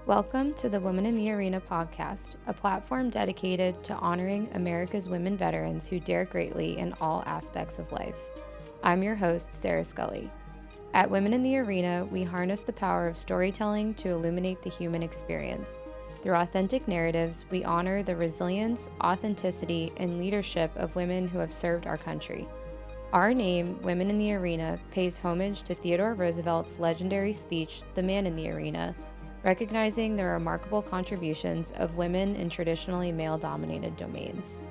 Welcome to the Women in the Arena podcast, a platform dedicated to honoring America's women veterans who dare greatly in all aspects of life. I'm your host, Sarah Scully. At Women in the Arena, we harness the power of storytelling to illuminate the human experience. Through authentic narratives, we honor the resilience, authenticity, and leadership of women who have served our country. Our name, Women in the Arena, pays homage to Theodore Roosevelt's legendary speech, The Man in the Arena, recognizing the remarkable contributions of women in traditionally male-dominated domains.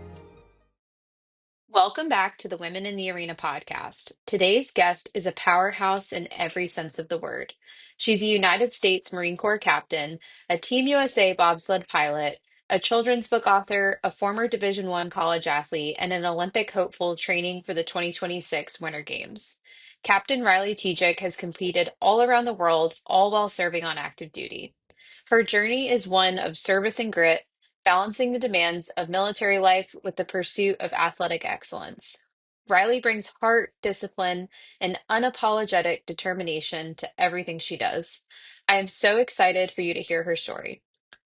Welcome back to the Women in the Arena podcast. Today's guest is a powerhouse in every sense of the word. She's a United States Marine Corps captain, a Team USA bobsled pilot, a children's book author, a former Division I college athlete, and an Olympic hopeful training for the 2026 Winter Games. Captain Riley Tejcek has competed all around the world, all while serving on active duty. Her journey is one of service and grit, balancing the demands of military life with the pursuit of athletic excellence. Riley brings heart, discipline, and unapologetic determination to everything she does. I am so excited for you to hear her story.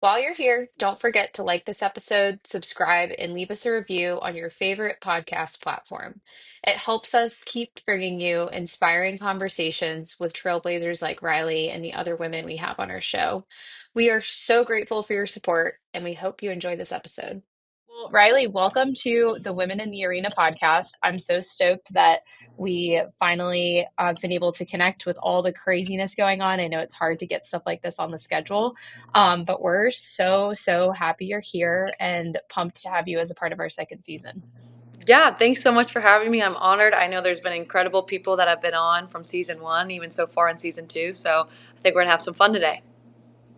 While you're here, don't forget to like this episode, subscribe, and leave us a review on your favorite podcast platform. It helps us keep bringing you inspiring conversations with trailblazers like Riley and the other women we have on our show. We are so grateful for your support, and we hope you enjoy this episode. Well, Riley, welcome to the Women in the Arena podcast. I'm so stoked that we finally have been able to connect with all the craziness going on. I know it's hard to get stuff like this on the schedule, but we're so happy you're here and pumped to have you as a part of our second season. Yeah, thanks so much for having me. I'm honored. I know there's been incredible people that have been on from season 1, even so far in season 2. So I think we're going to have some fun today.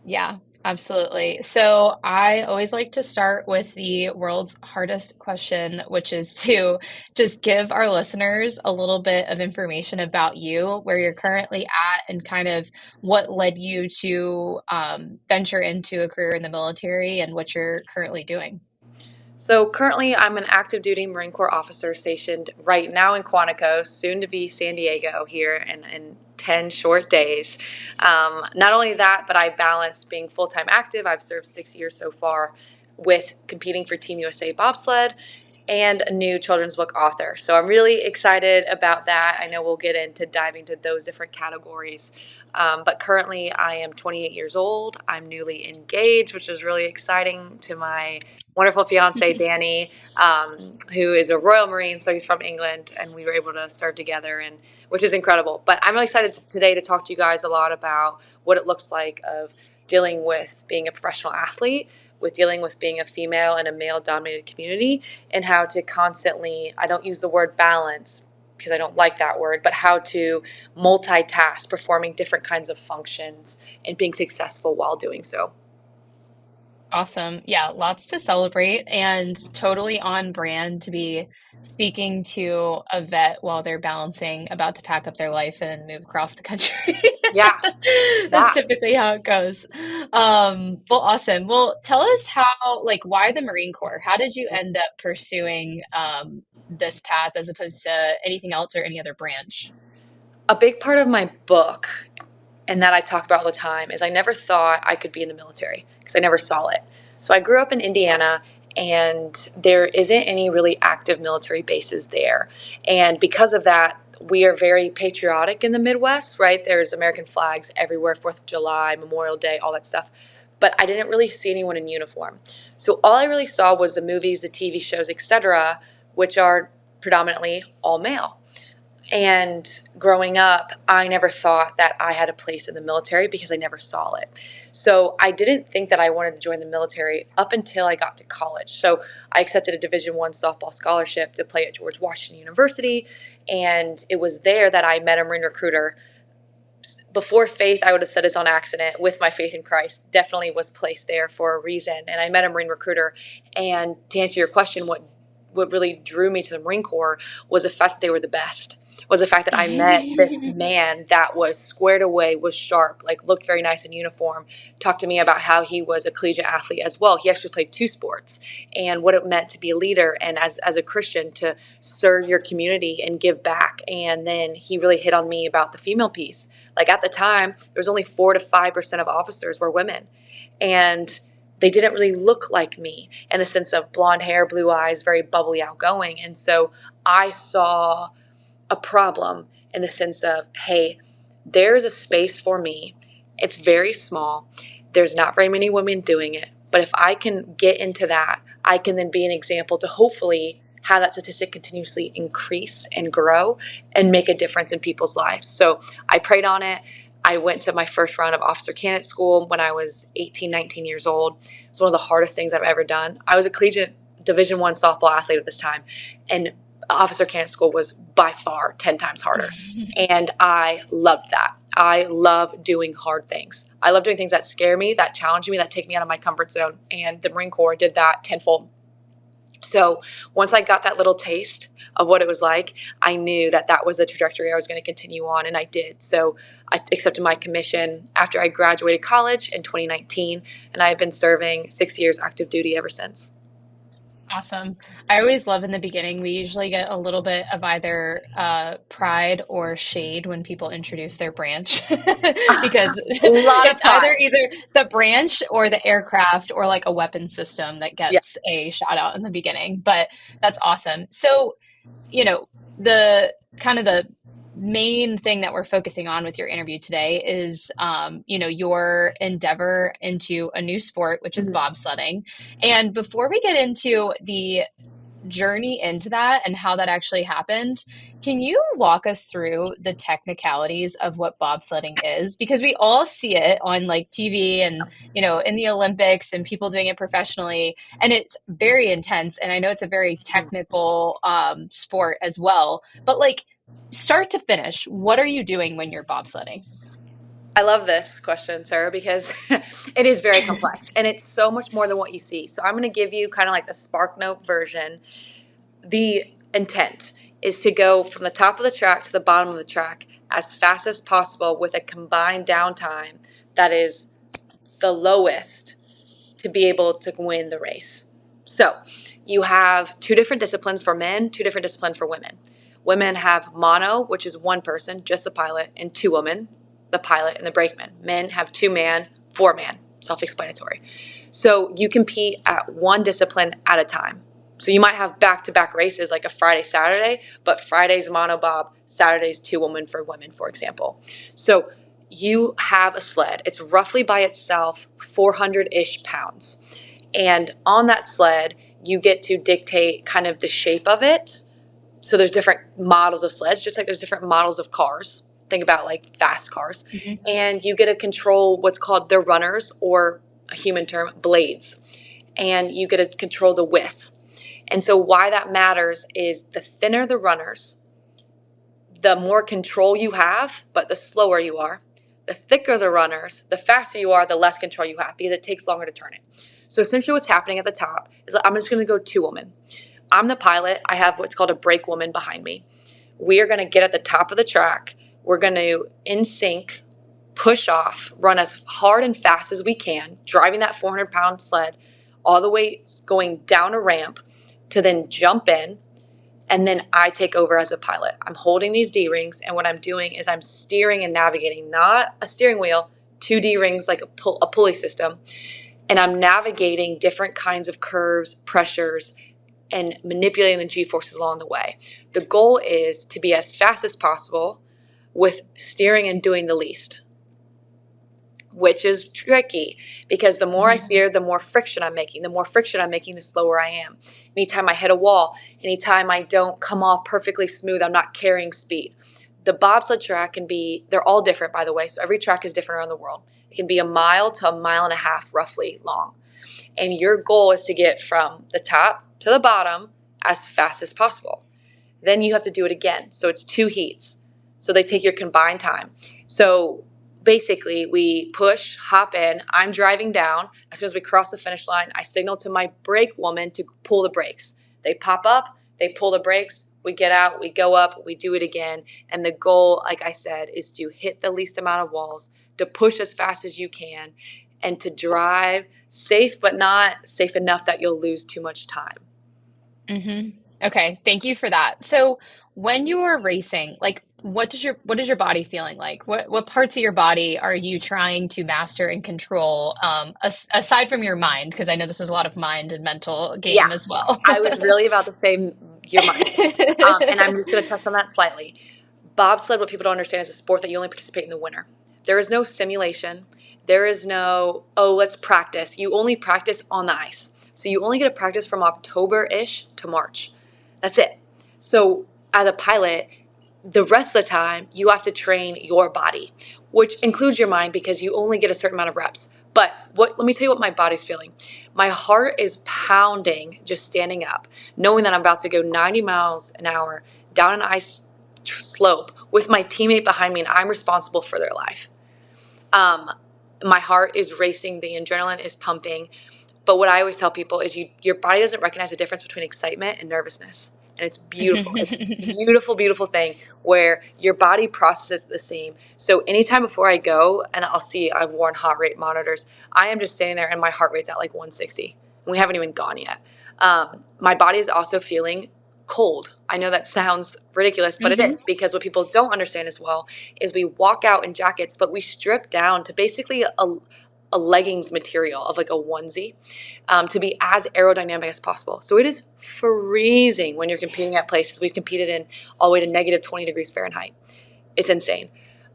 Yeah, absolutely. So I always like to start with the world's hardest question, which is to just give our listeners a little bit of information about you, where you're currently at, and kind of what led you to venture into a career in the military and what you're currently doing. So currently, I'm an active duty Marine Corps officer stationed right now in Quantico, soon to be San Diego here in 10 short days. Not only that, but I balance being full-time active. I've served 6 years so far with competing for Team USA bobsled and a new children's book author. So I'm really excited about that. I know we'll get into diving into those different categories. But currently, I am 28 years old. I'm newly engaged, which is really exciting, to my wonderful fiance, Danny, who is a Royal Marine. So he's from England, and we were able to serve together, and which is incredible. But I'm really excited today to talk to you guys a lot about what it looks like of dealing with being a professional athlete, with dealing with being a female in a male-dominated community, and how to constantly, I don't use the word balance because I don't like that word, but how to multitask, performing different kinds of functions and being successful while doing so. Awesome. Yeah, lots to celebrate and totally on brand to be speaking to a vet while they're balancing, about to pack up their life and move across the country. Yeah, That's that. typically how it goes. Well, awesome. Well, tell us how, like, why the Marine Corps? How did you end up pursuing this path as opposed to anything else or any other branch? A big part of my book, and that I talk about all the time, is I never thought I could be in the military because I never saw it. So I grew up in Indiana, and there isn't any really active military bases there. And because of that, we are very patriotic in the Midwest, right? There's American flags everywhere, 4th of July, Memorial Day, all that stuff. But I didn't really see anyone in uniform. So all I really saw was the movies, the TV shows, etc., which are predominantly all male. And growing up, I never thought that I had a place in the military because I never saw it. So I didn't think that I wanted to join the military up until I got to college. So I accepted a Division I softball scholarship to play at George Washington University. And it was there that I met a Marine recruiter. Before faith, I would have said it's on accident. With my faith in Christ, definitely was placed there for a reason. And I met a Marine recruiter. And to answer your question, what really drew me to the Marine Corps was the fact that they were the best. was the fact that I met this man that was squared away, was sharp, like looked very nice in uniform, talked to me about how he was a collegiate athlete as well. He actually played 2 sports, and what it meant to be a leader and as a Christian to serve your community and give back. And then he really hit on me about the female piece. Like at the time, there was only 4 to 5% of officers were women. And they didn't really look like me in the sense of blonde hair, blue eyes, very bubbly, outgoing. And so I saw a problem in the sense of, hey, there's a space for me. It's very small. There's not very many women doing it. But if I can get into that, I can then be an example to hopefully have that statistic continuously increase and grow and make a difference in people's lives. So I prayed on it. I went to my first round of officer candidate school when I was 18, 19 years old. It was one of the hardest things I've ever done. I was a collegiate Division I softball athlete at this time, and officer candidate school was by far 10 times harder. And I loved that. I love doing hard things. I love doing things that scare me, that challenge me, that take me out of my comfort zone. And the Marine Corps did that tenfold. So once I got that little taste of what it was like, I knew that that was the trajectory I was going to continue on, and I did. So I accepted my commission after I graduated college in 2019, and I have been serving 6 years active duty ever since. Awesome. I always love in the beginning, we usually get a little bit of either pride or shade when people introduce their branch because A lot of it's pride. either the branch or the aircraft or like a weapon system that Yeah. gets a shout out in the beginning. But that's awesome. So, you know, the kind of the main thing that we're focusing on with your interview today is, your endeavor into a new sport, which is Mhm. bobsledding. And before we get into the journey into that and how that actually happened, can you walk us through the technicalities of what bobsledding is? Because we all see it on like TV and, in the Olympics and people doing it professionally, and it's very intense. And I know it's a very technical sport as well. But like, start to finish, what are you doing when you're bobsledding? I love this question, Sarah, because it is very complex and it's so much more than what you see. So I'm going to give you kind of like the Spark Note version. The intent is to go from the top of the track to the bottom of the track as fast as possible with a combined downtime that is the lowest to be able to win the race. So you have 2 different disciplines for men, 2 different disciplines for women. Women have mono, which is 1 person, just the pilot, and 2 women, the pilot and the brakeman. Men have 2 man, 4 man, self-explanatory. So you compete at 1 discipline at a time. So you might have back-to-back races like a Friday, Saturday, but Friday's monobob, Saturday's 2 women for women, for example. So you have a sled. It's roughly by itself 400-ish pounds. And on that sled, you get to dictate kind of the shape of it. So there's different models of sleds, just like there's different models of cars. Think about like fast cars. Mhm. And you get to control what's called the runners, or a human term, blades. And you get to control the width. And so why that matters is the thinner the runners, the more control you have, but the slower you are. The thicker the runners, the faster you are, the less control you have because it takes longer to turn it. So essentially what's happening at the top is I'm just going to go 2 women. I'm the pilot. I have what's called a brake woman behind me. We are going to get at the top of the track. We're going to, in sync, push off, run as hard and fast as we can, driving that 400-pound sled all the way going down a ramp to then jump in. And then I take over as a pilot. I'm holding these D-rings, and what I'm doing is I'm steering and navigating, not a steering wheel, 2 D-rings like a pulley system. And I'm navigating different kinds of curves, pressures, and manipulating the G-forces along the way. The goal is to be as fast as possible with steering and doing the least, which is tricky because the more I steer, the more friction I'm making. The more friction I'm making, the slower I am. Anytime I hit a wall, anytime I don't come off perfectly smooth, I'm not carrying speed. The bobsled track can be, they're all different, by the way, so every track is different around the world. It can be a mile to 1.5 miles roughly long. And your goal is to get from the top to the bottom as fast as possible. Then you have to do it again. So it's 2 heats. So they take your combined time. So basically we push, hop in, I'm driving down. As soon as we cross the finish line, I signal to my brake woman to pull the brakes. They pop up, they pull the brakes, We get out, we go up, we do it again. And the goal, like I said, is to hit the least amount of walls, to push as fast as you can, and to drive safe, but not safe enough that you'll lose too much time. Okay, thank you for that. So when you are racing, like what is your body feeling like? What parts of your body are you trying to master and control, aside from your mind? Because I know this is a lot of mind and mental Yeah, game as well. I was really about to say your mindset. And I'm just going to touch on that slightly. Bobsled, what people don't understand, is a sport that you only participate in the winter. There is no simulation. There is no, oh, let's practice. You only practice on the ice. So you only get to practice from October-ish to March. That's it. So as a pilot, the rest of the time, you have to train your body, which includes your mind because you only get a certain amount of reps. But let me tell you what my body's feeling. My heart is pounding just standing up, knowing that I'm about to go 90 miles an hour down an ice slope with my teammate behind me, and I'm responsible for their life. My heart is racing, the adrenaline is pumping. But what I always tell people is your body doesn't recognize the difference between excitement and nervousness. And it's beautiful. It's this beautiful, beautiful thing where your body processes the same. So anytime before I go, and I've worn heart rate monitors, I am just standing there and my heart rate's at like 160. And we haven't even gone yet. My body is also feeling cold. I know that sounds ridiculous, but it is, because what people don't understand as well is we walk out in jackets, but we strip down to basically a leggings material of like a onesie, to be as aerodynamic as possible. So it is freezing when you're competing at places. We've competed in all the way to negative 20 degrees Fahrenheit. It's insane.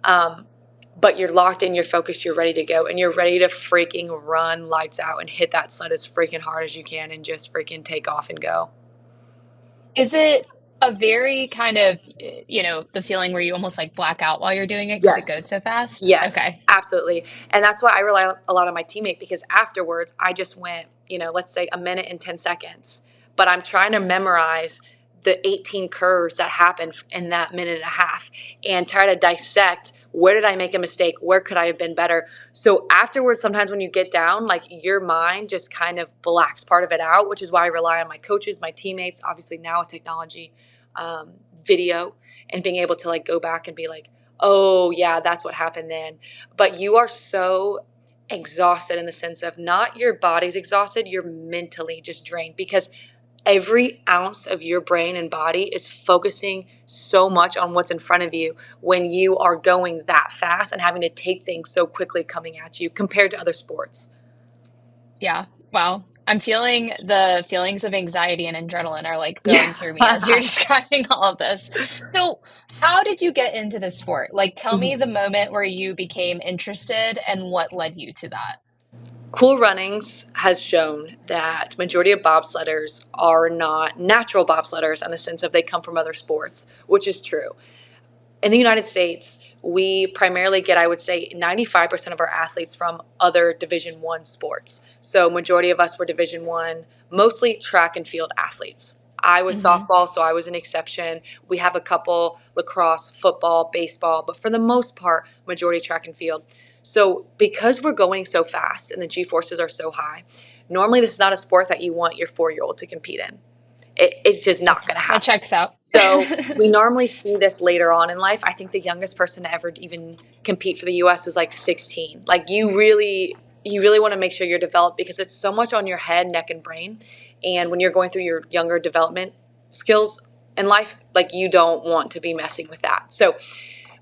But you're locked in, you're focused, you're ready to go, and you're ready to freaking run lights out and hit that sled as freaking hard as you can and just freaking take off and go. Is it a very kind of, the feeling where you almost like black out while you're doing it because it goes Yes. so fast? Yes, Okay. absolutely. And that's why I rely a lot on my teammate, because afterwards I just went, let's say a minute and 10 seconds, but I'm trying to memorize the 18 curves that happened in that minute and a half and try to dissect, where did I make a mistake? Where could I have been better? So afterwards, sometimes when you get down, like your mind just kind of blacks part of it out, which is why I rely on my coaches, my teammates, obviously now with technology, video, and being able to like go back and be like, oh yeah, that's what happened then. But you are so exhausted, in the sense of not your body's exhausted, you're mentally just drained, because every ounce of your brain and body is focusing so much on what's in front of you when you are going that fast and having to take things so quickly coming at you compared to other sports. Yeah. Wow. I'm feeling the feelings of anxiety and adrenaline are like Yeah. going through me as you're describing all of this. So, how did you get into the sport? Like, tell me the moment where you became interested and what led you to that. Cool Runnings has shown that majority of bobsledders are not natural bobsledders, in the sense of they come from other sports, which is true. In the United States, we primarily get, I would say, 95% of our athletes from other Division One sports. So majority of us were Division One, mostly track and field athletes. I was softball, so I was an exception. We have a couple lacrosse, football, baseball, but for the most part, majority track and field. So because we're going so fast and the G-forces are so high, normally this is not a sport that you want your 4-year-old to compete in. It's just not Okay, going to that happen. checks out. So we normally see this later on in life. I think the youngest person to ever even compete for the U.S. was like 16. Like you really want to make sure you're developed, because it's so much on your head, neck, and brain. And when you're going through your younger development skills in life, like you don't want to be messing with that. So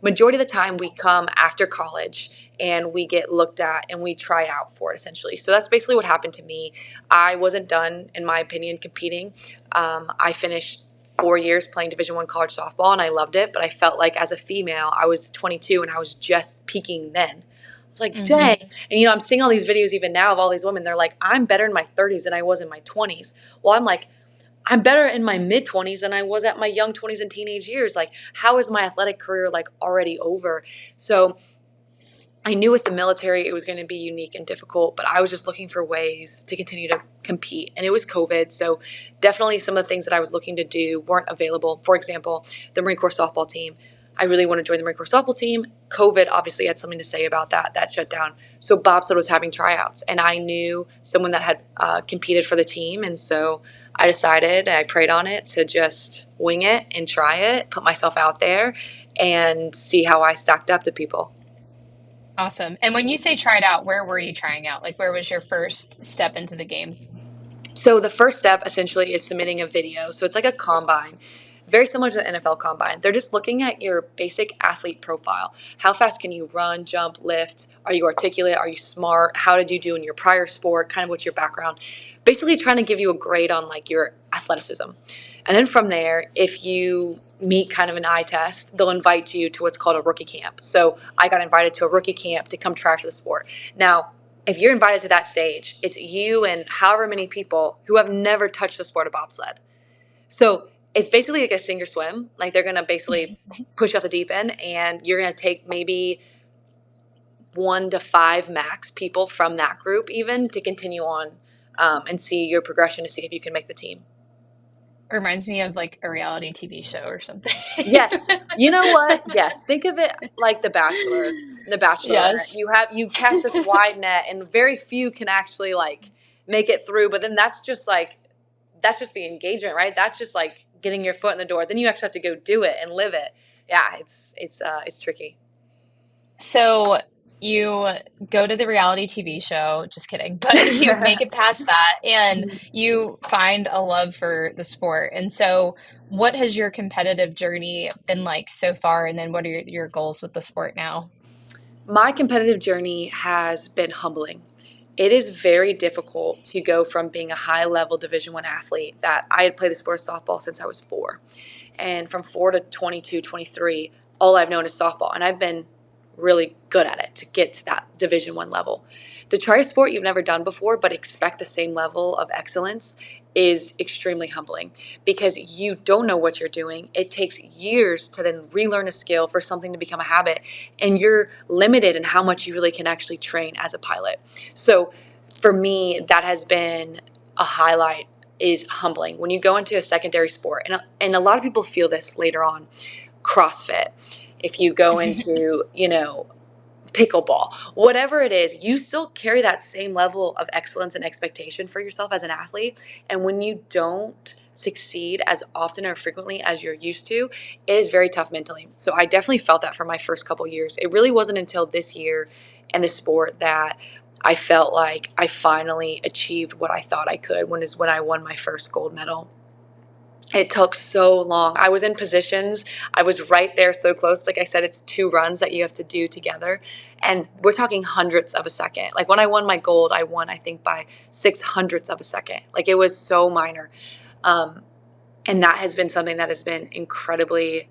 majority of the time we come after college and we get looked at and we try out for it, essentially. So that's basically what happened to me. I wasn't done, in my opinion, competing. I finished 4 years playing Division I college softball, and I loved it. But I felt like as a female, I was 22 and I was just peaking then. I was like, Hmm. dang. And, I'm seeing all these videos even now of all these women. They're like, I'm better in my 30s than I was in my 20s. Well, I'm like, I'm better in my mid 20s than I was at my young 20s and teenage years. Like, how is my athletic career like already over? So I knew with the military it was going to be unique and difficult, but I was just looking for ways to continue to compete. And it was COVID. So definitely some of the things that I was looking to do weren't available. For example, the Marine Corps softball team. I really want to join the Marine Corps softball team. COVID obviously had something to say about that. That shut down. So bobsled was having tryouts, and I knew someone that had competed for the team. And so I decided, and I prayed on it, to just wing it and try it, put myself out there, and see how I stacked up to people. Awesome. And when you say tried out, where were you trying out? Like, where was your first step into the game? So the first step essentially is submitting a video. So it's like a combine, very similar to the NFL combine. They're just looking at your basic athlete profile. How fast can you run, jump, lift? Are you articulate? Are you smart? How did you do in your prior sport? Kind of what's your background? Basically trying to give you a grade on like your athleticism. And then from there, if you meet kind of an eye test, they'll invite you to what's called a rookie camp. So I got invited to a rookie camp to come try for the sport. Now, if you're invited to that stage, it's you and however many people who have never touched the sport of bobsled. So it's basically like a sink or swim. Like they're going to basically push you off the deep end, and you're going to take maybe 1 to 5 max people from that group even to continue on, and see your progression to see if you can make the team. It reminds me of like a reality TV show or something. Yes. You know what? Yes. Think of it like The Bachelor, The Bachelorette. Yes. You cast this wide net, and very few can actually like make it through. But then that's just the engagement, right? That's just like getting your foot in the door. Then you actually have to go do it and live it. Yeah, it's tricky. So you go to the reality TV show, just kidding, but you make it past that and you find a love for the sport. And so, what has your competitive journey been like so far? And then, what are your goals with the sport now? My competitive journey has been humbling. It is very difficult to go from being a high level Division I athlete that I had played the sport of softball since I was 4. And from 4 to 22, 23, all I've known is softball. And I've been really good at it to get to that Division I level. To try a sport you've never done before, but expect the same level of excellence is extremely humbling because you don't know what you're doing. It takes years to then relearn a skill for something to become a habit, and you're limited in how much you really can actually train as a pilot. So for me, that has been a highlight, is humbling. When you go into a secondary sport, and a lot of people feel this later on, CrossFit, if you go into, pickleball, whatever it is, you still carry that same level of excellence and expectation for yourself as an athlete. And when you don't succeed as often or frequently as you're used to, it is very tough mentally. So I definitely felt that for my first couple years. It really wasn't until this year and the sport that I felt like I finally achieved what I thought I could, when I won my first gold medal. It took so long. I was in positions. I was right there, so close. Like I said, it's 2 runs that you have to do together. And we're talking hundredths of a second. Like when I won my gold, I won, I think, by 600ths of a second. Like it was so minor. Um, and that has been something that has been incredibly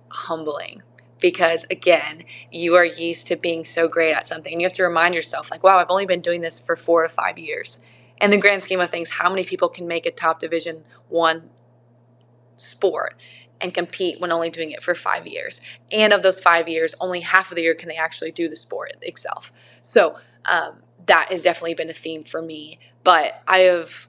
humbling because, again, you are used to being so great at something. And you have to remind yourself, like, wow, I've only been doing this for 4 to 5 years. In the grand scheme of things, how many people can make a top Division I sport and compete when only doing it for 5 years? And of those 5 years, only half of the year can they actually do the sport itself. So that has definitely been a theme for me. But I have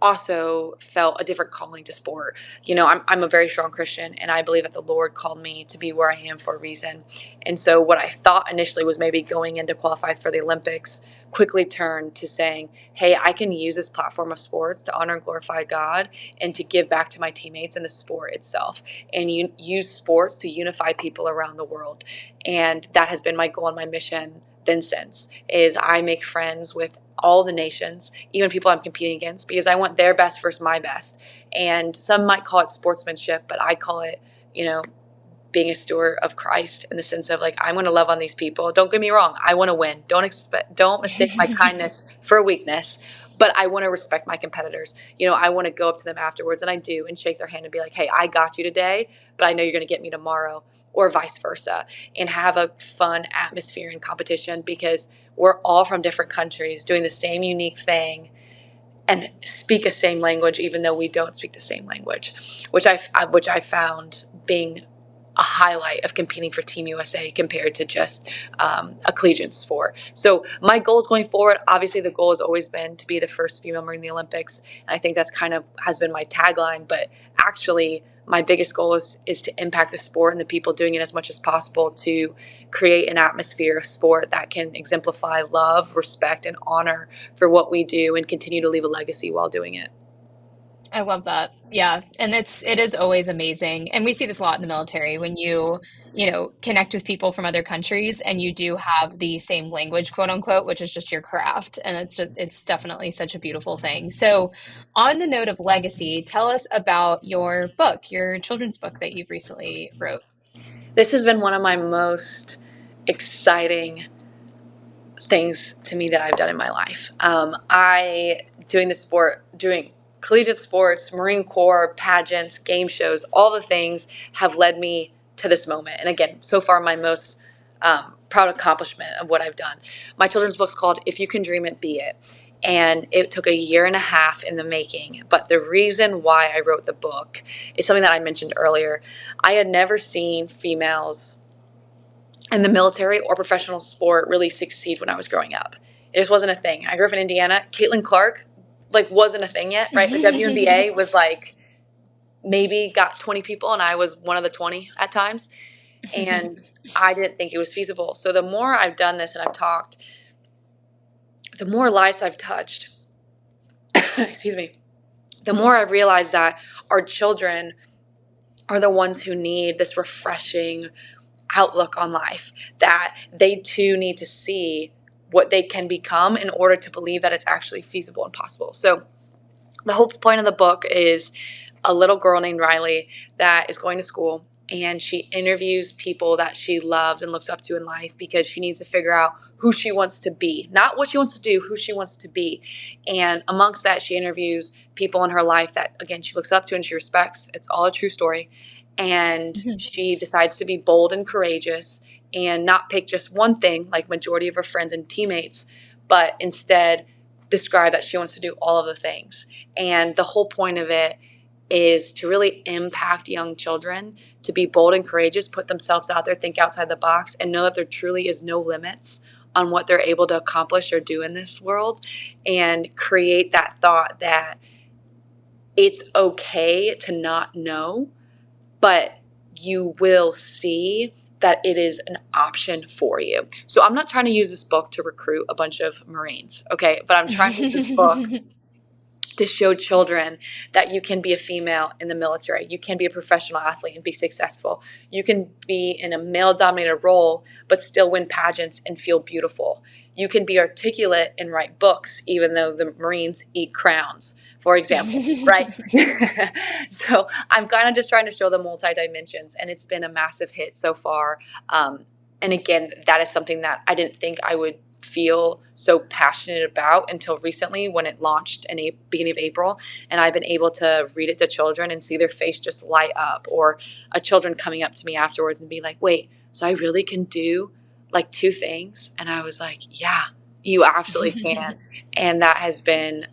also felt a different calling to sport. I'm a very strong Christian, and I believe that the Lord called me to be where I am for a reason. And so what I thought initially was maybe going in to qualify for the Olympics quickly turned to saying, hey, I can use this platform of sports to honor and glorify God and to give back to my teammates and the sport itself, and use sports to unify people around the world. And that has been my goal and my mission then since, is I make friends with all the nations, even people I'm competing against, because I want their best versus my best. And some might call it sportsmanship, but I call it, being a steward of Christ, in the sense of like, I'm going to love on these people. Don't get me wrong. I want to win. Don't mistake my kindness for a weakness, but I want to respect my competitors. I want to go up to them afterwards, and I do, and shake their hand and be like, hey, I got you today, but I know you're going to get me tomorrow, or vice versa, and have a fun atmosphere in competition, because we're all from different countries doing the same unique thing and speak a same language, even though we don't speak the same language, which I found being a highlight of competing for Team USA compared to just a collegiate sport. So my goals going forward, obviously the goal has always been to be the first female Marine in the Olympics. And I think that's kind of has been my tagline, but actually my biggest goal is to impact the sport and the people doing it as much as possible, to create an atmosphere of sport that can exemplify love, respect, and honor for what we do, and continue to leave a legacy while doing it. I love that. Yeah. And it is always amazing. And we see this a lot in the military when connect with people from other countries and you do have the same language, quote unquote, which is just your craft. And it's definitely such a beautiful thing. So, on the note of legacy, tell us about your book, your children's book that you've recently wrote. This has been one of my most exciting things to me that I've done in my life. Doing collegiate sports, Marine Corps, pageants, game shows, all the things have led me to this moment. And again, so far, my most proud accomplishment of what I've done. My children's book's called If You Can Dream It, Be It. And it took a year and a half in the making. But the reason why I wrote the book is something that I mentioned earlier. I had never seen females in the military or professional sport really succeed when I was growing up. It just wasn't a thing. I grew up in Indiana. Caitlin Clark wasn't a thing yet, right? The WNBA was maybe got 20 people, and I was one of the 20 at times. And I didn't think it was feasible. So the more I've done this and I've talked, the more lives I've touched, excuse me, the more I've realized that our children are the ones who need this refreshing outlook on life, that they too need to see what they can become in order to believe that it's actually feasible and possible. So the whole point of the book is a little girl named Riley that is going to school, and she interviews people that she loves and looks up to in life because she needs to figure out who she wants to be, not what she wants to do, who she wants to be. And amongst that, she interviews people in her life that, again, she looks up to and she respects. It's all a true story. And she decides to be bold and courageous and not pick just one thing like majority of her friends and teammates, but instead describe that she wants to do all of the things. And the whole point of it is to really impact young children to be bold and courageous, put themselves out there, think outside the box, and know that there truly is no limits on what they're able to accomplish or do in this world, and create that thought that it's okay to not know, but you will see that it is an option for you. So I'm not trying to use this book to recruit a bunch of Marines, okay? But I'm trying to use this book to show children that you can be a female in the military. You can be a professional athlete and be successful. You can be in a male-dominated role but still win pageants and feel beautiful. You can be articulate and write books even though the Marines eat crowns, for example, right? So I'm kind of just trying to show the multi-dimensions, and it's been a massive hit so far. And again, that is something that I didn't think I would feel so passionate about until recently when it launched in the beginning of April, and I've been able to read it to children and see their face just light up, or a children coming up to me afterwards and be like, wait, so I really can do like two things? And I was like, yeah, you absolutely can. And that has been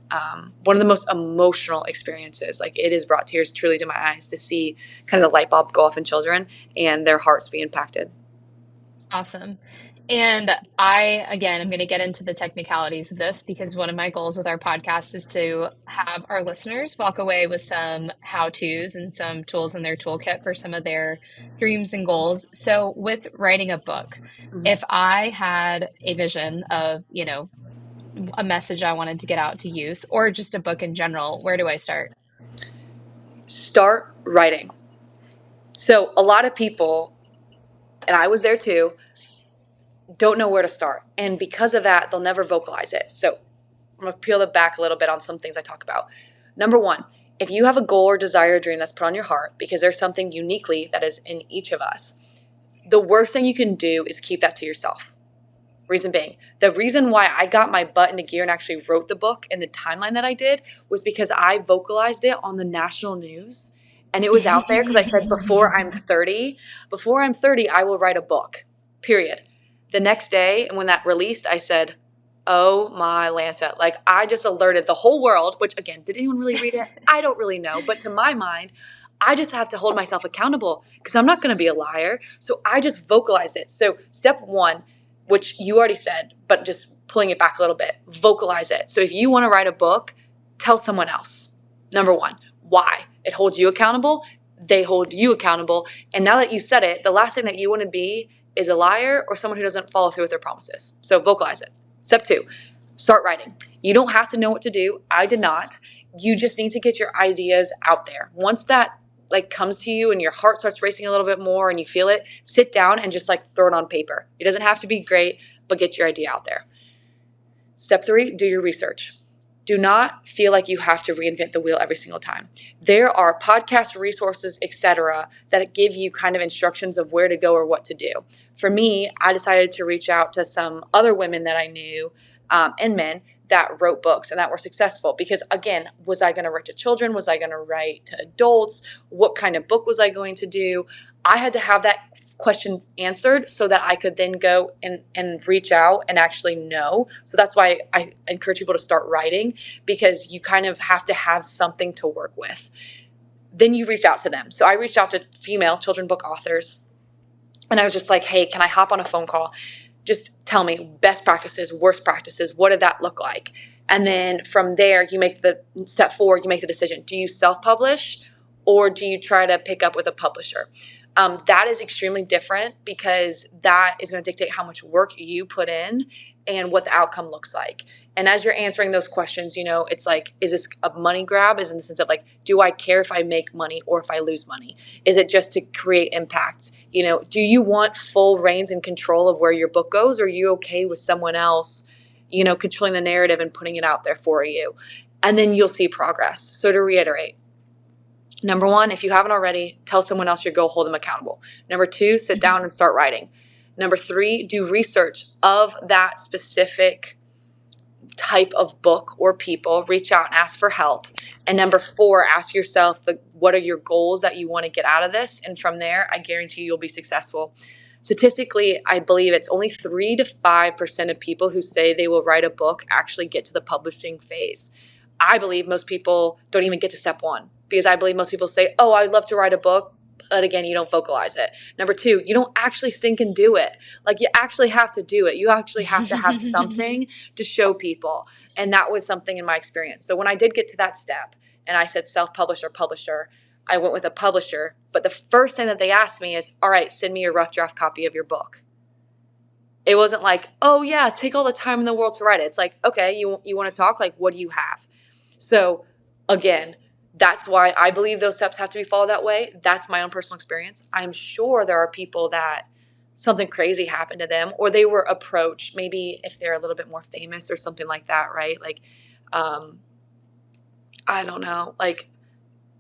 one of the most emotional experiences. Like, it has brought tears truly to my eyes to see kind of the light bulb go off in children and their hearts be impacted. Awesome. And again, I'm going to get into the technicalities of this because one of my goals with our podcast is to have our listeners walk away with some how-tos and some tools in their toolkit for some of their dreams and goals. So with writing a book, if I had a vision of, a message I wanted to get out to youth or just a book in general, where do I start? Start writing. So a lot of people, and I was there too, don't know where to start. And because of that, they'll never vocalize it. So I'm going to peel it back a little bit on some things I talk about. Number one, if you have a goal or desire or dream that's put on your heart, because there's something uniquely that is in each of us, the worst thing you can do is keep that to yourself. Reason being, the reason why I got my butt into gear and actually wrote the book in the timeline that I did was because I vocalized it on the national news, and it was out there because I said before I'm 30, I will write a book, period. The next day, and when that released, I said, oh my Lanta, like I just alerted the whole world, which again, did anyone really read it? I don't really know. But to my mind, I just have to hold myself accountable because I'm not going to be a liar. So I just vocalized it. So step one, which you already said, but just pulling it back a little bit, vocalize it. So if you want to write a book, tell someone else. Number one, why? It holds you accountable. They hold you accountable. And now that you said it, the last thing that you want to be is a liar or someone who doesn't follow through with their promises. So vocalize it. Step two, Start writing. You don't have to know what to do. I did not. You just need to get your ideas out there. Once that comes to you and your heart starts racing a little bit more and you feel it, sit down and just throw it on paper. It doesn't have to be great, but get your idea out there. Step 3, do your research. Do not feel like you have to reinvent the wheel every single time. There are podcast resources, etc., that give you kind of instructions of where to go or what to do. For me, I decided to reach out to some other women that I knew and men that wrote books and that were successful. Because again, was I going to write to children? Was I going to write to adults? What kind of book was I going to do? I had to have that question answered so that I could then go and reach out and actually know. So that's why I encourage people to start writing, because you kind of have to have something to work with. Then you reach out to them. So I reached out to female children's book authors and I was just like, hey, can I hop on a phone call? Just tell me best practices, worst practices. What did that look like? And then from there, you make the step 4, you make the decision. Do you self-publish or do you try to pick up with a publisher? That is extremely different because that is going to dictate how much work you put in and what the outcome looks like. And as you're answering those questions, it's is this a money grab? Is in the sense of do I care if I make money or if I lose money? Is it just to create impact? Do you want full reins and control of where your book goes? Or are you okay with someone else, controlling the narrative and putting it out there for you? And then you'll see progress. So to reiterate, number 1, if you haven't already, tell someone else your goal, hold them accountable. Number 2, sit down and start writing. Number 3, do research of that specific type of book or people. Reach out and ask for help. And number 4, ask yourself what are your goals that you want to get out of this? And from there, I guarantee you'll be successful. Statistically, I believe it's only 3 to 5% of people who say they will write a book actually get to the publishing phase. I believe most people don't even get to step 1 because I believe most people say, oh, I'd love to write a book. But again, you don't vocalize it. Number 2, you don't actually stink and do it. You actually have to do it. You actually have to have something to show people. And that was something in my experience. So when I did get to that step and I said self-published or publisher, I went with a publisher. But the first thing that they asked me is, all right, send me a rough draft copy of your book. It wasn't oh yeah, take all the time in the world to write it. It's okay, you want to talk? What do you have? So again, that's why I believe those steps have to be followed that way. That's my own personal experience. I'm sure there are people that something crazy happened to them or they were approached, maybe if they're a little bit more famous or something like that, right? I don't know.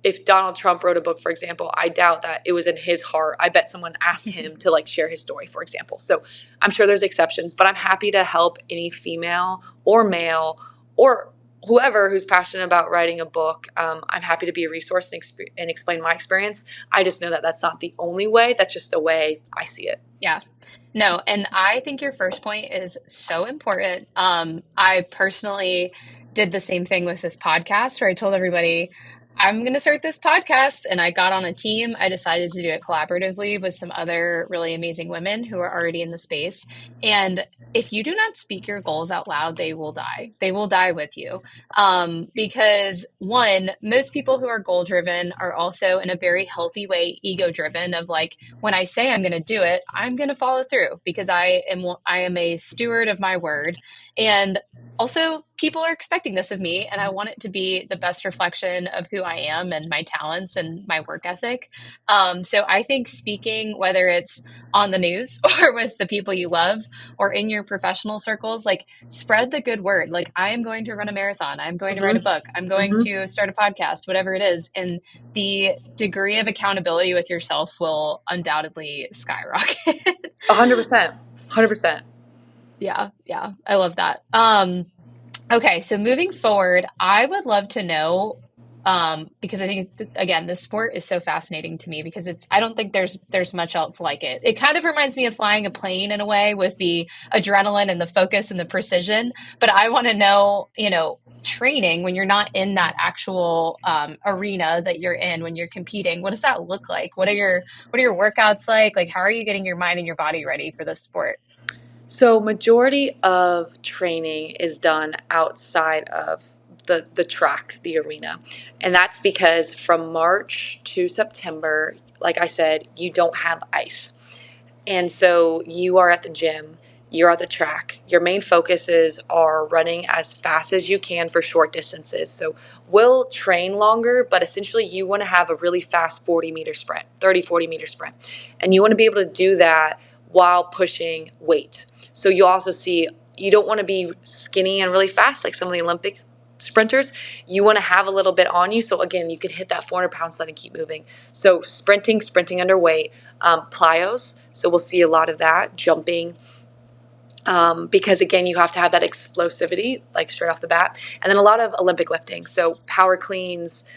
If Donald Trump wrote a book, for example, I doubt that it was in his heart. I bet someone asked him to share his story, for example. So I'm sure there's exceptions, but I'm happy to help any female or male or whoever who's passionate about writing a book. I'm happy to be a resource and explain my experience. I just know that that's not the only way. That's just the way I see it. Yeah. No, and I think your first point is so important. I personally did the same thing with this podcast where I told everybody, I'm going to start this podcast. And I got on a team. I decided to do it collaboratively with some other really amazing women who are already in the space. And if you do not speak your goals out loud, they will die. They will die with you. Because one, most people who are goal driven are also in a very healthy way, ego driven of when I say I'm going to do it, I'm going to follow through because I am a steward of my word. And also, people are expecting this of me, and I want it to be the best reflection of who I am and my talents and my work ethic. So I think speaking, whether it's on the news or with the people you love or in your professional circles, spread the good word. I am going to run a marathon. I'm going to write a book. I'm going to start a podcast, whatever it is. And the degree of accountability with yourself will undoubtedly skyrocket. 100%. 100%. Yeah. I love that. Okay, so moving forward, I would love to know, because I think, again, this sport is so fascinating to me because I don't think there's much else like it. It kind of reminds me of flying a plane in a way with the adrenaline and the focus and the precision. But I want to know, training when you're not in that actual arena that you're in when you're competing. What does that look like? What are your workouts like? How are you getting your mind and your body ready for this sport? So majority of training is done outside of the track, the arena. And that's because from March to September, like I said, you don't have ice. And so you are at the gym you're at the track. Your main focuses are running as fast as you can for short distances. So we'll train longer, but essentially you want to have a really fast 40-meter sprint, 30, 40-meter sprint. And you want to be able to do that while pushing weight. So you'll also see, you don't want to be skinny and really fast like some of the Olympic sprinters. You want to have a little bit on you. So again, you can hit that 400-pound sled and keep moving. So sprinting under weight, plyos. So we'll see a lot of that, jumping, because again, you have to have that explosivity, like straight off the bat. And then a lot of Olympic lifting. So power cleans,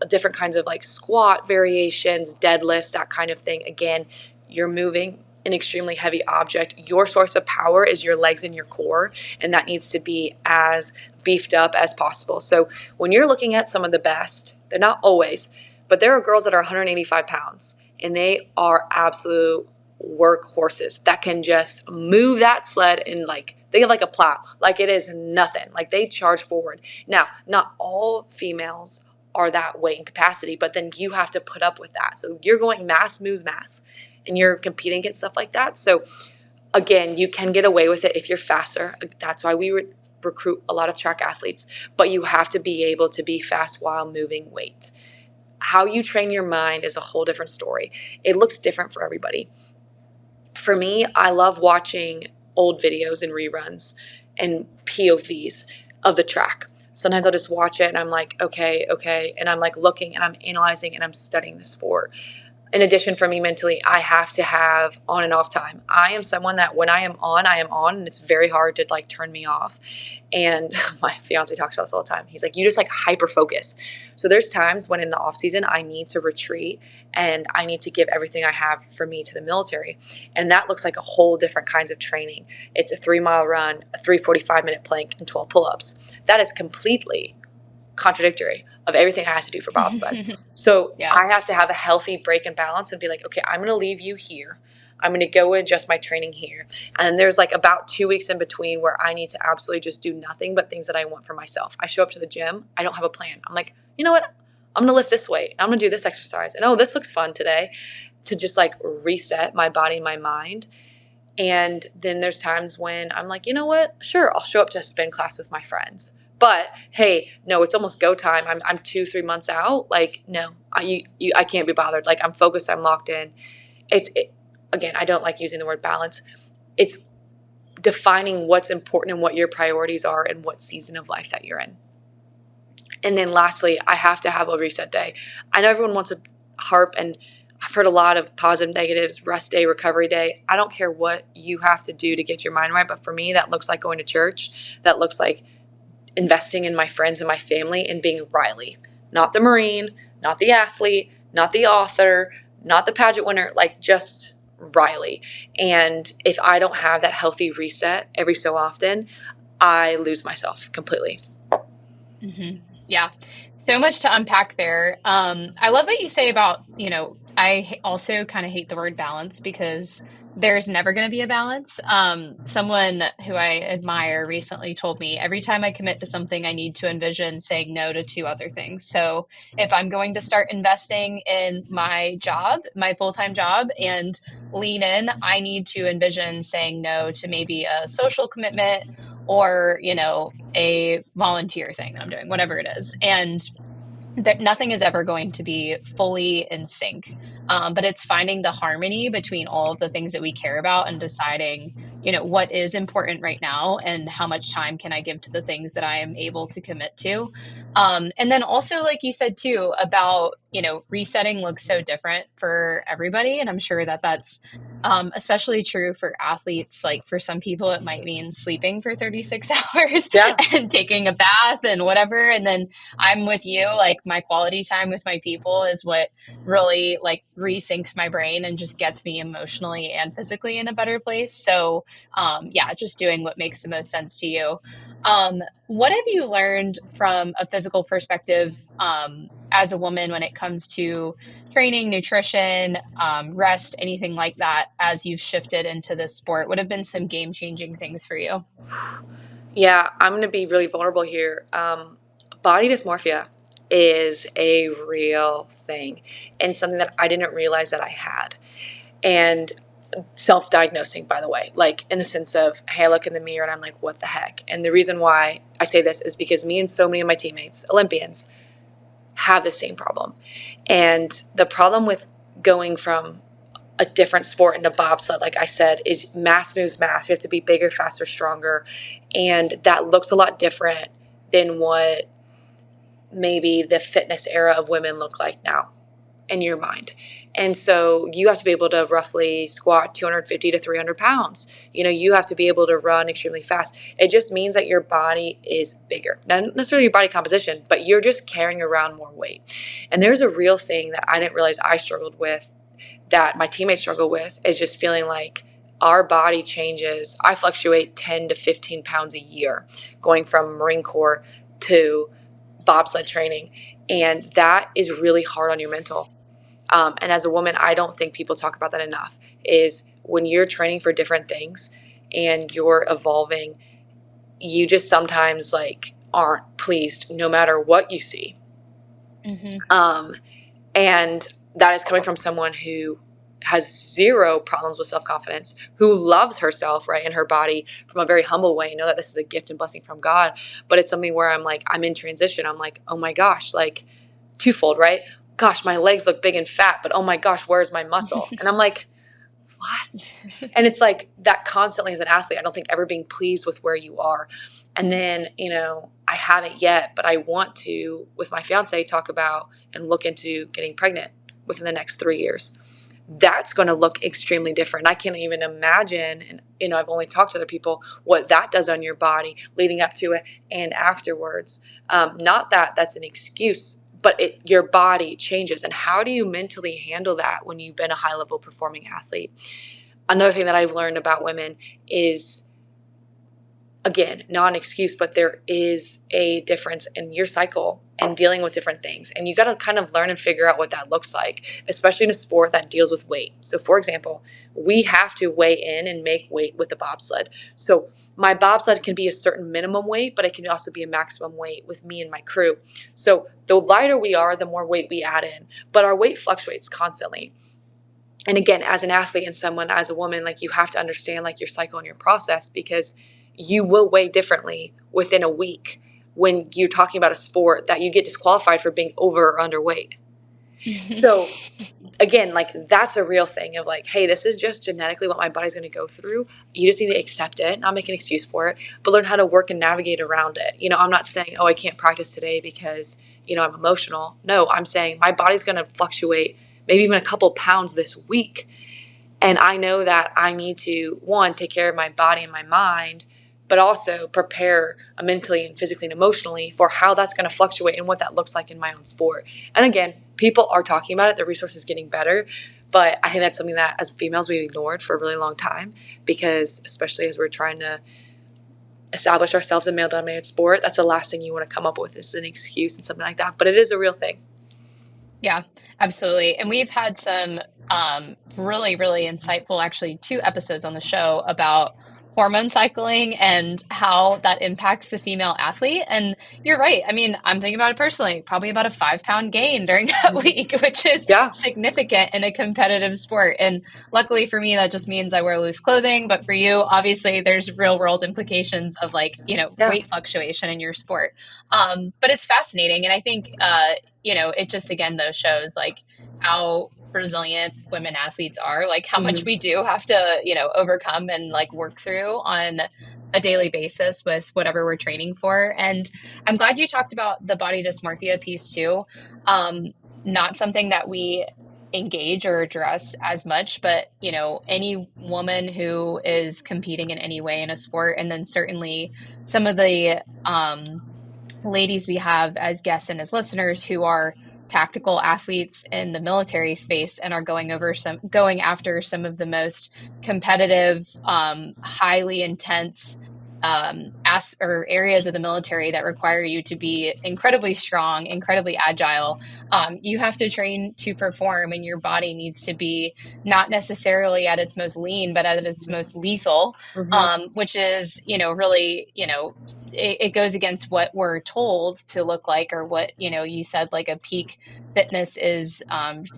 different kinds of like squat variations, deadlifts, that kind of thing. Again, you're moving an extremely heavy object. Your source of power is your legs and your core, and that needs to be as beefed up as possible. So when you're looking at some of the best, they're not always, but there are girls that are 185 pounds and they are absolute workhorses that can just move that sled and like think of like a plow, like it is nothing, like they charge forward. Now, not all females are that weight and capacity, but then you have to put up with that. So you're going mass moves mass, and you're competing against stuff like that. So again, you can get away with it if you're faster. That's why we recruit a lot of track athletes, but you have to be able to be fast while moving weight. How you train your mind is a whole different story. It looks different for everybody. For me, I love watching old videos and reruns and POVs of the track. Sometimes I'll just watch it and I'm like, okay. And I'm like looking and I'm analyzing and I'm studying the sport. In addition, for me mentally, I have to have on and off time. I am someone that when I am on, and it's very hard to like turn me off. And my fiance talks about this all the time. He's like, you just like hyper focus. So there's times when in the off season, I need to retreat and I need to give everything I have for me to the military. And that looks like a whole different kinds of training. It's a 3-mile run, a 3 45-minute plank, and 12 pull-ups. That is completely contradictory of everything I have to do for bobsled. So Yeah. I have to have a healthy break and balance and be like, okay, I'm going to leave you here. I'm going to go and adjust my training here. And there's like about 2 weeks in between where I need to absolutely just do nothing but things that I want for myself. I show up to the gym. I don't have a plan. I'm like, you know what? I'm going to lift this weight. I'm going to do this exercise. And oh, this looks fun today, to just like reset my body and my mind. And then there's times when I'm like, you know what? Sure, I'll show up to a spin class with my friends. But hey, no, it's almost go time. I'm 2-3 months out. Like, no, I can't be bothered. Like, I'm focused. I'm locked in. Again, I don't like using the word balance. It's defining what's important and what your priorities are and what season of life that you're in. And then lastly, I have to have a reset day. I know everyone wants to harp, and I've heard a lot of positive, negatives, rest day, recovery day. I don't care what you have to do to get your mind right. But for me, that looks like going to church. That looks like investing in my friends and my family and being Riley, not the Marine, not the athlete, not the author, not the pageant winner, like just Riley. And if I don't have that healthy reset every so often, I lose myself completely. Mm-hmm. Yeah. So much to unpack there. I love what you say about, I also kind of hate the word balance because there's never going to be a balance. Someone who I admire recently told me every time I commit to something, I need to envision saying no to 2 other things. So if I'm going to start investing in my job, my full-time job, and lean in, I need to envision saying no to maybe a social commitment or, a volunteer thing that I'm doing, whatever it is. And that nothing is ever going to be fully in sync. But it's finding the harmony between all of the things that we care about and deciding, what is important right now and how much time can I give to the things that I am able to commit to. And then also, like you said too, about, resetting looks so different for everybody. And I'm sure that that's especially true for athletes. Like for some people, it might mean sleeping for 36 hours Yeah. and taking a bath and whatever. And then I'm with you. Like my quality time with my people is what really like resyncs my brain and just gets me emotionally and physically in a better place. So, yeah, just doing what makes the most sense to you. What have you learned from a physical perspective as a woman when it comes to training, nutrition, rest, anything like that as you've shifted into this sport? What have been some game-changing things for you? Yeah, I'm going to be really vulnerable here. Body dysmorphia is a real thing and something that I didn't realize that I had. And self-diagnosing, by the way, like in the sense of, hey, I look in the mirror and I'm like, what the heck? And the reason why I say this is because me and so many of my teammates, Olympians, have the same problem. And the problem with going from a different sport into bobsled, like I said, is mass moves mass. You have to be bigger, faster, stronger. And that looks a lot different than what maybe the fitness era of women look like now in your mind. And so you have to be able to roughly squat 250 to 300 pounds. You have to be able to run extremely fast. It just means that your body is bigger. Not necessarily your body composition, but you're just carrying around more weight. And there's a real thing that I didn't realize I struggled with, that my teammates struggle with, is just feeling like our body changes. I fluctuate 10 to 15 pounds a year going from Marine Corps to bobsled training. And that is really hard on your mental. And as a woman, I don't think people talk about that enough, is when you're training for different things and you're evolving, you just sometimes like aren't pleased no matter what you see. Mm-hmm. And that is coming from someone who has zero problems with self-confidence, who loves herself, right, in her body from a very humble way. Know that this is a gift and blessing from God, but it's something where I'm like, I'm in transition. I'm like, oh my gosh, like twofold, right? Gosh, my legs look big and fat, but oh my gosh, where's my muscle? And I'm like, what? And it's like that constantly as an athlete, I don't think ever being pleased with where you are. And then, I haven't yet, but I want to, with my fiance, talk about and look into getting pregnant within the next 3 years. That's going to look extremely different. I can't even imagine, and I've only talked to other people, what that does on your body leading up to it and afterwards. Not that that's an excuse, but your body changes. And how do you mentally handle that when you've been a high level performing athlete? Another thing that I've learned about women is, again, not an excuse, but there is a difference in your cycle and dealing with different things. And you got to kind of learn and figure out what that looks like, especially in a sport that deals with weight. So for example, we have to weigh in and make weight with the bobsled. So my bobsled can be a certain minimum weight, but it can also be a maximum weight with me and my crew. So the lighter we are, the more weight we add in, but our weight fluctuates constantly. And again, as an athlete and someone, as a woman, like you have to understand like your cycle and your process, because you will weigh differently within a week when you're talking about a sport that you get disqualified for being over or underweight. So again, like that's a real thing of like, hey, this is just genetically what my body's going to go through. You just need to accept it, not make an excuse for it, but learn how to work and navigate around it. I'm not saying, oh, I can't practice today because, I'm emotional. No, I'm saying my body's going to fluctuate maybe even a couple pounds this week. And I know that I need to, one, take care of my body and my mind, but also prepare mentally and physically and emotionally for how that's going to fluctuate and what that looks like in my own sport. And again, people are talking about it. The resources getting better. But I think that's something that as females we've ignored for a really long time, because especially as we're trying to establish ourselves in male-dominated sport, that's the last thing you want to come up with is an excuse and something like that. But it is a real thing. Yeah, absolutely. And we've had some really, really insightful, actually, 2 episodes on the show about hormone cycling and how that impacts the female athlete. And you're right. I mean, I'm thinking about it personally, probably about a 5-pound gain during that week, which is Yeah. significant in a competitive sport. And luckily for me, that just means I wear loose clothing. But for you, obviously, there's real world implications of Yeah. weight fluctuation in your sport. But it's fascinating. And I think, it just again though shows like how resilient women athletes are, like how much we do have to, overcome and like work through on a daily basis with whatever we're training for. And I'm glad you talked about the body dysmorphia piece too. Not something that we engage or address as much, but any woman who is competing in any way in a sport, and then certainly some of the ladies we have as guests and as listeners who are tactical athletes in the military space and are going after some of the most competitive, highly intense or areas of the military that require you to be incredibly strong, incredibly agile. You have to train to perform, and your body needs to be not necessarily at its most lean, but at its most lethal, Hmm. which is, really, it goes against what we're told to look like, or what, you said, like a peak fitness is,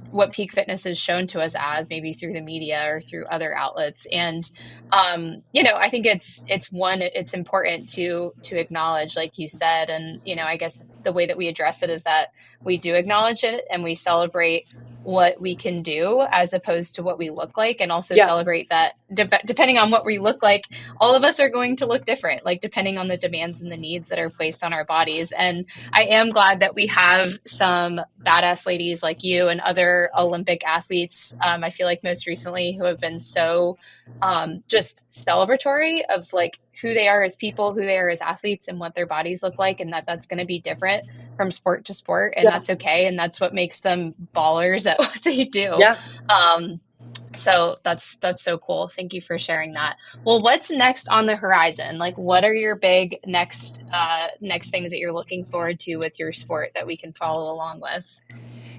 what peak fitness is shown to us as, maybe through the media or through other outlets. And I think it's important to acknowledge, like you said. And I guess the way that we address it is that we do acknowledge it and we celebrate what we can do as opposed to what we look like, and also Yeah. celebrate that depending on what we look like, all of us are going to look different, like depending on the demands and the needs that are placed on our bodies. And I am glad that we have some badass ladies like you and other Olympic athletes. I feel like most recently, who have been so just celebratory of like who they are as people, who they are as athletes, and what their bodies look like, and that's going to be different from sport to sport, and Yeah. that's okay, and that's what makes them ballers at what they do. Yeah. Um, so that's so cool. Thank you for sharing that. Well, what's next on the horizon? Like, what are your big next things that you're looking forward to with your sport that we can follow along with?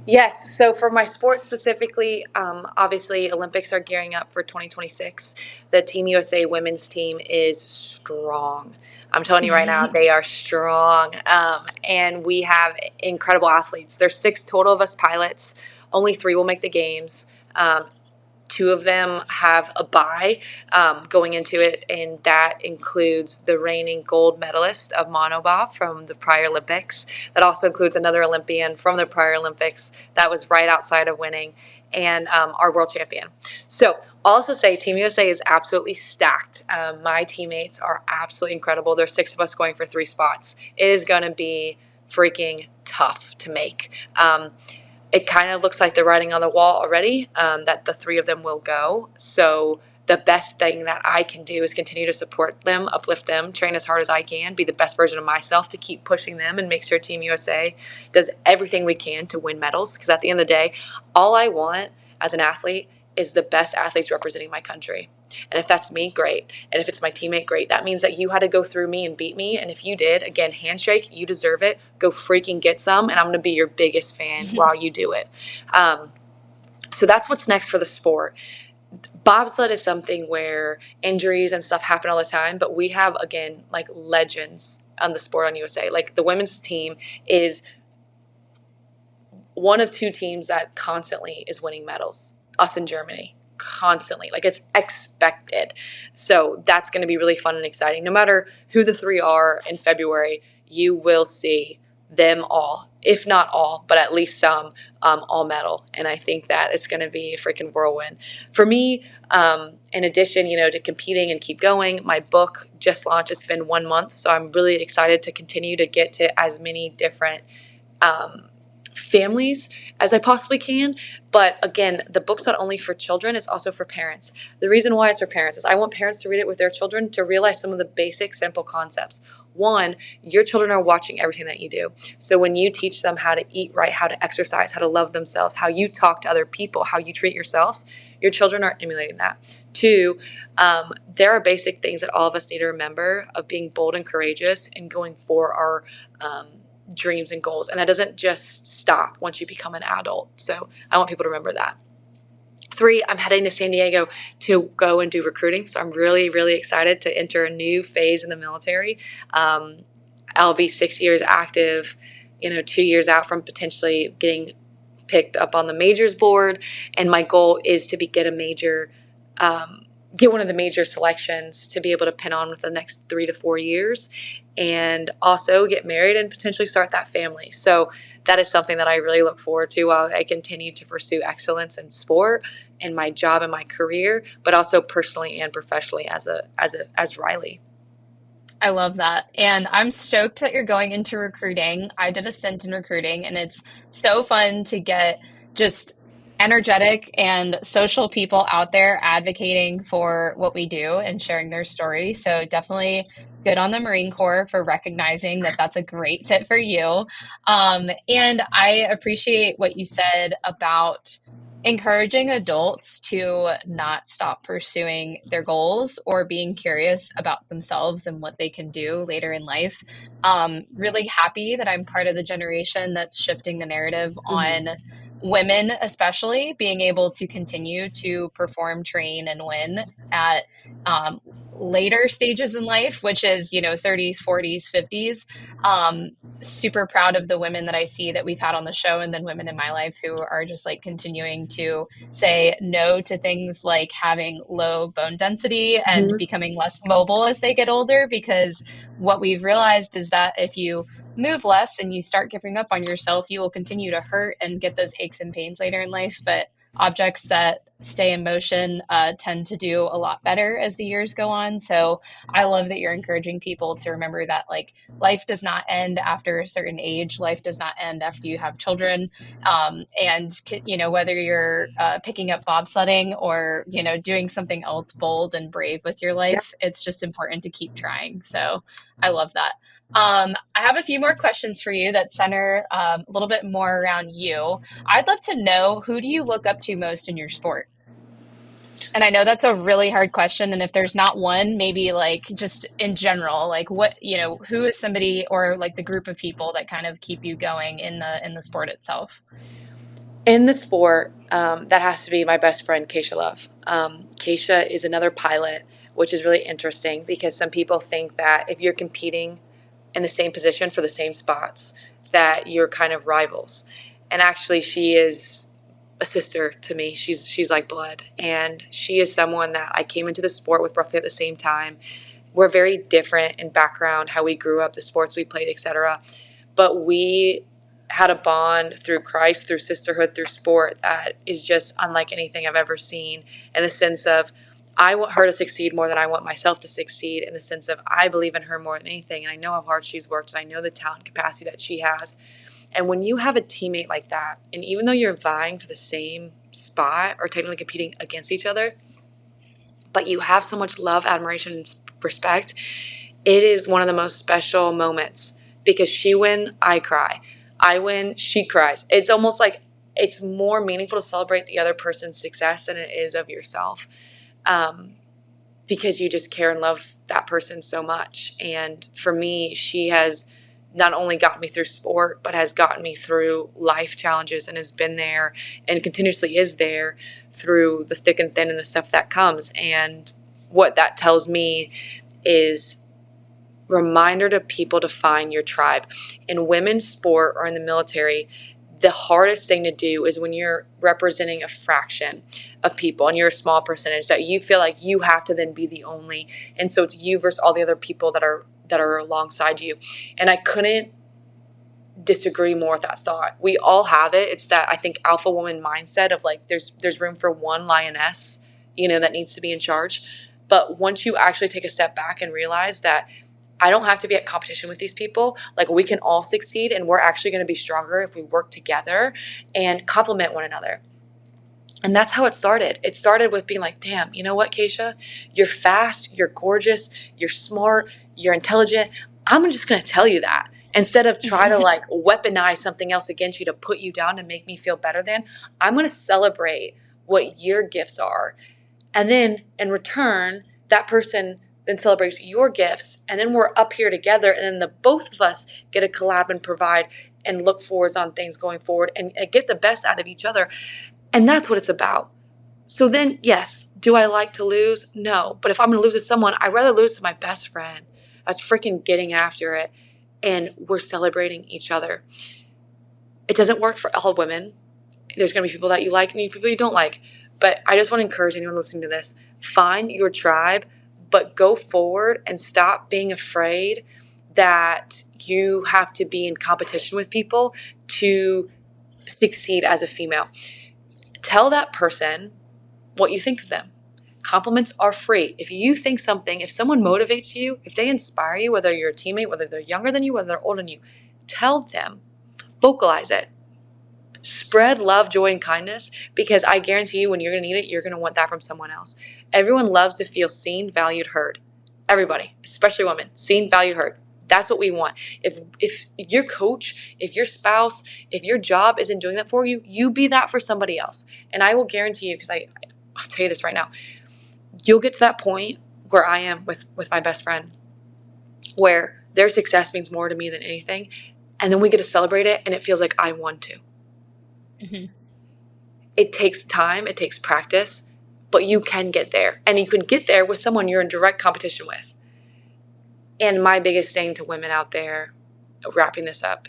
Yes. So for my sport specifically, obviously Olympics are gearing up for 2026. The Team USA women's team is strong. I'm telling you right now, they are strong. And we have incredible athletes. There's 6 total of us pilots. Only 3 will make the games. 2 of them have a bye going into it, and that includes the reigning gold medalist of monobob from the prior Olympics. That also includes another Olympian from the prior Olympics that was right outside of winning, and our world champion. So I'll also say Team USA is absolutely stacked. My teammates are absolutely incredible. There's 6 of us going for 3 spots. It is going to be freaking tough to make. It kind of looks like the writing on the wall already, that the 3 of them will go. So the best thing that I can do is continue to support them, uplift them, train as hard as I can, be the best version of myself to keep pushing them and make sure Team USA does everything we can to win medals. Because at the end of the day, all I want as an athlete is the best athletes representing my country. And if that's me, great. And if it's my teammate, great. That means that you had to go through me and beat me. And if you did, again, handshake, you deserve it. Go freaking get some. And I'm going to be your biggest fan while you do it. So that's what's next for the sport. Bobsled is something where injuries and stuff happen all the time, but we have, again, like legends on the sport on USA. Like the women's team is one of 2 teams that constantly is winning medals, us in Germany. Constantly, like it's expected. So that's going to be really fun and exciting. No matter who the 3 are in February, you will see them all, if not all, but at least some, all medal. And I think that it's going to be a freaking whirlwind for me. In addition, to competing and keep going, my book just launched. It's been 1 month, so I'm really excited to continue to get to as many different families as I possibly can. But again, the book's not only for children, it's also for parents. The reason why it's for parents is I want parents to read it with their children to realize some of the basic, simple concepts. One, your children are watching everything that you do. So when you teach them how to eat right, how to exercise, how to love themselves, how you talk to other people, how you treat yourselves, your children are emulating that. 2, there are basic things that all of us need to remember of being bold and courageous and going for our dreams and goals. And that doesn't just stop once you become an adult. So I want people to remember that. 3, I'm heading to San Diego to go and do recruiting. So I'm really, really excited to enter a new phase in the military. I'll be 6 years active, 2 years out from potentially getting picked up on the majors board. And my goal is to get a major, get one of the major selections to be able to pin on with the next 3 to 4 years, and also get married and potentially start that family. So that is something that I really look forward to while I continue to pursue excellence in sport and my job and my career, but also personally and professionally as Riley. I love that. And I'm stoked that you're going into recruiting. I did a stint in recruiting, and it's so fun to get just energetic and social people out there advocating for what we do and sharing their story. So definitely good on the Marine Corps for recognizing that that's a great fit for you. And I appreciate what you said about encouraging adults to not stop pursuing their goals or being curious about themselves and what they can do later in life. Really happy that I'm part of the generation that's shifting the narrative on Mhm. women, especially being able to continue to perform, train, and win at um, later stages in life, which is, 30s, 40s, 50s. Um, Super proud of the women that I see that we've had on the show, and then women in my life who are just like continuing to say no to things like having low bone density and Mhm. becoming less mobile as they get older. Because what we've realized is that if you move less and you start giving up on yourself, you will continue to hurt and get those aches and pains later in life. But objects that stay in motion tend to do a lot better as the years go on. So I love that you're encouraging people to remember that, like, life does not end after a certain age. Life does not end after you have children. And whether you're picking up bobsledding or doing something else bold and brave with your Yeah. life, it's just important to keep trying. So I love that. I have a few more questions for you that center a little bit more around you. I'd love to know, who do you look up to most in your sport? And I know that's a really hard question. And if there's not one, maybe like just in general, like who is somebody or like the group of people that kind of keep you going in the sport itself? In the sport, that has to be my best friend, Keisha Love. Keisha is another pilot, which is really interesting because some people think that if you're competing in the same position for the same spots, that you're kind of rivals. And actually, she is a sister to me. She's like blood, and she is someone that I came into the sport with roughly at the same time. We're very different in background, how we grew up, the sports we played, etc. But we had a bond through Christ, through sisterhood, through sport that is just unlike anything I've ever seen, in the sense of I want her to succeed more than I want myself to succeed, in the sense of I believe in her more than anything. And I know how hard she's worked, and I know the talent capacity that she has. And when you have a teammate like that, and even though you're vying for the same spot or technically competing against each other, but you have so much love, admiration, and respect, it is one of the most special moments because she win, I cry. I win, she cries. It's almost like it's more meaningful to celebrate the other person's success than it is of yourself, um, because you just care and love that person so much. And for me, she has not only gotten me through sport, but has gotten me through life challenges and has been there and continuously is there through the thick and thin and the stuff that comes. And what that tells me is reminder to people to find your tribe. In women's sport or in the military, the hardest thing to do is when you're representing a fraction of people and you're a small percentage, that you feel like you have to then be the only. And so it's you versus all the other people that are alongside you. And I couldn't disagree more with that thought. We all have it. It's that, I think, alpha woman mindset of like there's room for one lioness, that needs to be in charge. But once you actually take a step back and realize that I don't have to be at competition with these people, like we can all succeed and we're actually going to be stronger if we work together and complement one another. And that's how it started. It started with being like, damn, you know what, Keisha? You're fast, you're gorgeous, you're smart, you're intelligent. I'm just going to tell you that. Instead of try to like weaponize something else against you to put you down to make me feel better than, I'm going to celebrate what your gifts are. And then in return, that person then celebrates your gifts. And then we're up here together. And then the both of us get to collab and provide and look forwards on things going forward and get the best out of each other. And that's what it's about. So then, yes, do I like to lose? No. But if I'm going to lose to someone, I'd rather lose to my best friend that's freaking getting after it. And we're celebrating each other. It doesn't work for all women. There's going to be people that you like and people you don't like. But I just want to encourage anyone listening to this, find your tribe, but go forward and stop being afraid that you have to be in competition with people to succeed as a female. Tell that person what you think of them. Compliments are free. If you think something, if someone motivates you, if they inspire you, whether you're a teammate, whether they're younger than you, whether they're older than you, tell them, vocalize it. Spread love, joy, and kindness, because I guarantee you when you're going to need it, you're going to want that from someone else. Everyone loves to feel seen, valued, heard. Everybody, especially women, seen, valued, heard. That's what we want. If your coach, if your spouse, if your job isn't doing that for you, you be that for somebody else. And I will guarantee you, because I'll tell you this right now, you'll get to that point where I am with my best friend, where their success means more to me than anything. And then we get to celebrate it, and it feels like I won too. Mm-hmm. It takes time, it takes practice, but you can get there. And you can get there with someone you're in direct competition with. And my biggest thing to women out there, wrapping this up,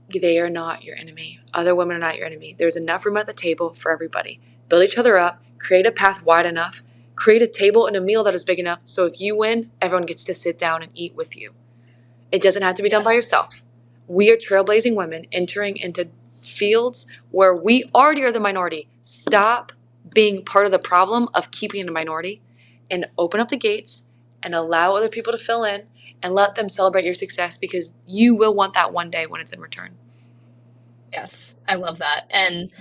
they are not your enemy. Other women are not your enemy. There's enough room at the table for everybody. Build each other up, create a path wide enough, create a table and a meal that is big enough so if you win, everyone gets to sit down and eat with you. It doesn't have to be done by yourself. We are trailblazing women entering into fields where we already are the minority. Stop being part of the problem of keeping a minority and open up the gates and allow other people to fill in and let them celebrate your success, because you will want that one day when it's in return. Yes, I love that. And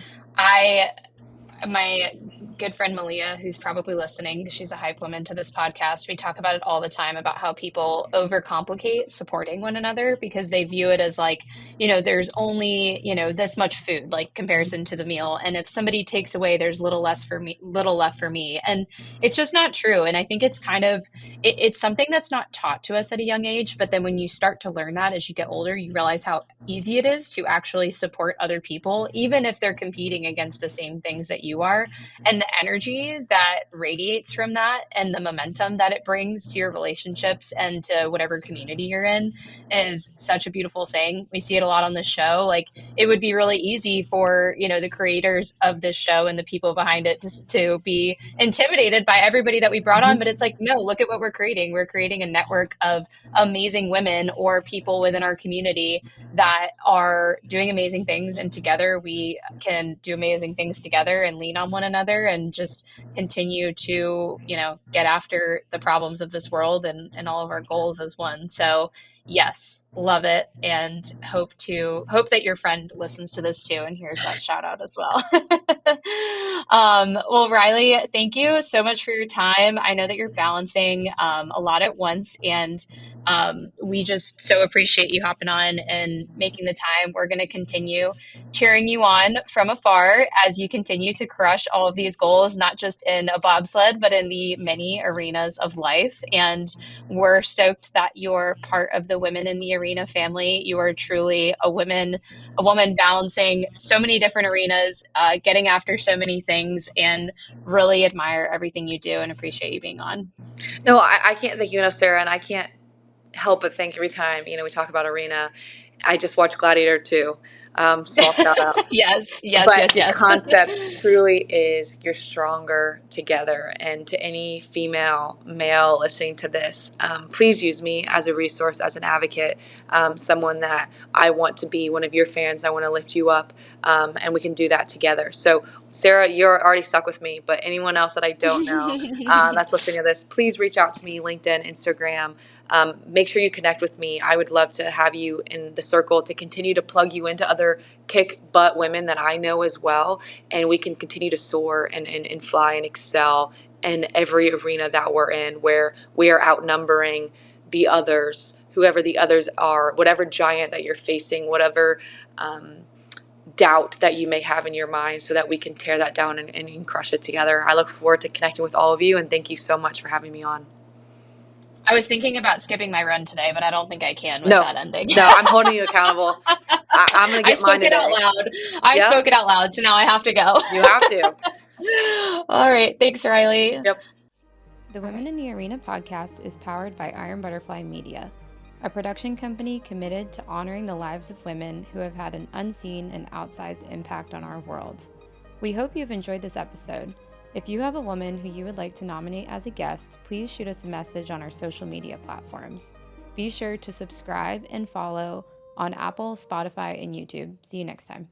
my good friend Malia, who's probably listening, she's a hype woman to this podcast. We talk about it all the time about how people overcomplicate supporting one another because they view it as like, there's only, this much food, like comparison to the meal. And if somebody takes away, there's little left for me. And it's just not true. And I think it's kind of, it's something that's not taught to us at a young age. But then when you start to learn that as you get older, you realize how easy it is to actually support other people, even if they're competing against the same things that you are. And the energy that radiates from that and the momentum that it brings to your relationships and to whatever community you're in is such a beautiful thing. We see it a lot on this show. Like, it would be really easy for, the creators of this show and the people behind it just to be intimidated by everybody that we brought on. But it's like, no, look at what we're creating. We're creating a network of amazing women or people within our community that are doing amazing things, and together we can do amazing things together and lean on one another and just continue to get after the problems of this world and all of our goals as one. So yes, love it, and hope that your friend listens to this too and hears that shout out as well. Well, Riley, thank you so much for your time. I know that you're balancing a lot at once, and we just so appreciate you hopping on and making the time. We're going to continue cheering you on from afar as you continue to crush all of these goals, not just in a bobsled, but in the many arenas of life. And we're stoked that you're part of the Women in the Arena family. You are truly a woman balancing so many different arenas, getting after so many things, and really admire everything you do and appreciate you being on. No, I can't thank you enough, Sarah, and I can't help but think every time we talk about arena. I just watched Gladiator 2. Small shout out. Yes. But the concept truly is you're stronger together. And to any female, male listening to this, please use me as a resource, as an advocate, someone that I want to be one of your fans. I want to lift you up, and we can do that together. So, Sarah, you're already stuck with me, but anyone else that I don't know that's listening to this, please reach out to me, LinkedIn, Instagram. Make sure you connect with me. I would love to have you in the circle to continue to plug you into other kick butt women that I know as well. And we can continue to soar and fly and excel in every arena that we're in, where we are outnumbering the others, whoever the others are, whatever giant that you're facing, whatever doubt that you may have in your mind, so that we can tear that down and crush it together. I look forward to connecting with all of you, and thank you so much for having me on. I was thinking about skipping my run today, but I don't think I can with that ending. No, I'm holding you accountable. I'm going to get mine today. I spoke it out loud, so now I have to go. You have to. All right. Thanks, Riley. Yep. The Women in the Arena podcast is powered by Iron Butterfly Media, a production company committed to honoring the lives of women who have had an unseen and outsized impact on our world. We hope you've enjoyed this episode. If you have a woman who you would like to nominate as a guest, please shoot us a message on our social media platforms. Be sure to subscribe and follow on Apple, Spotify, and YouTube. See you next time.